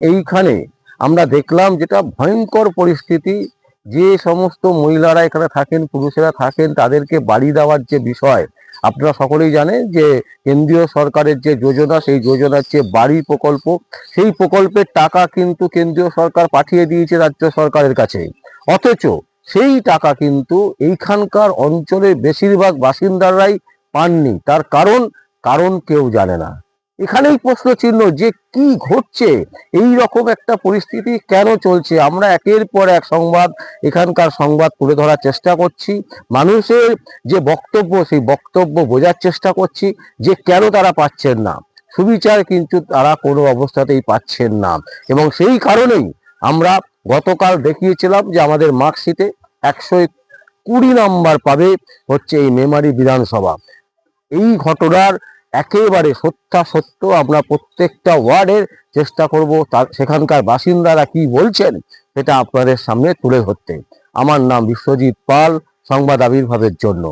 এইখানে আমরা দেখলাম যেটা ভয়ঙ্কর পরিস্থিতি, যে সমস্ত মহিলারা এখানে থাকেন, পুরুষেরা থাকেন, তাদেরকে বাড়ি দেওয়ার যে বিষয়, আপনারা সকলেই জানেন যে কেন্দ্রীয় সরকারের যে যোজনা, সেই যোজনার যে বাড়ি প্রকল্প, সেই প্রকল্পের টাকা কিন্তু কেন্দ্রীয় সরকার পাঠিয়ে দিয়েছে রাজ্য সরকারের কাছে। অথচ সেই টাকা কিন্তু এইখানকার অঞ্চলের বেশিরভাগ বাসিন্দারাই পাননি। তার কারণ কারণ কেউ জানে না। এখানেই প্রশ্ন চিহ্ন যে কি ঘটছে, এই রকম একটা পরিস্থিতি কেন চলছে। আমরা একের পর এক এখানকার সংবাদ তুলে ধরার চেষ্টা করছি, মানুষের যে বক্তব্য, সেই বক্তব্য বোঝার চেষ্টা করছি যে কেন তারা পাচ্ছেন না সুবিচার, কিন্তু তারা কোনো অবস্থাতেই পাচ্ছেন না। এবং সেই কারণেই আমরা গতকাল দেখিয়েছিলাম যে আমাদের মার্কশিটে 120 নাম্বার পাবে হচ্ছে এই মেমারি বিধানসভা। এই ঘটনার একেবারে সত্যাসত্য আমরা প্রত্যেকটা ওয়ার্ডের চেষ্টা করব, তার সেখানকার বাসিন্দারা কি বলছেন সেটা আপনাদের সামনে তুলে ধরতে। আমার নাম বিশ্বজিৎ পাল, সংবাদ আবির্ভাবের জন্য।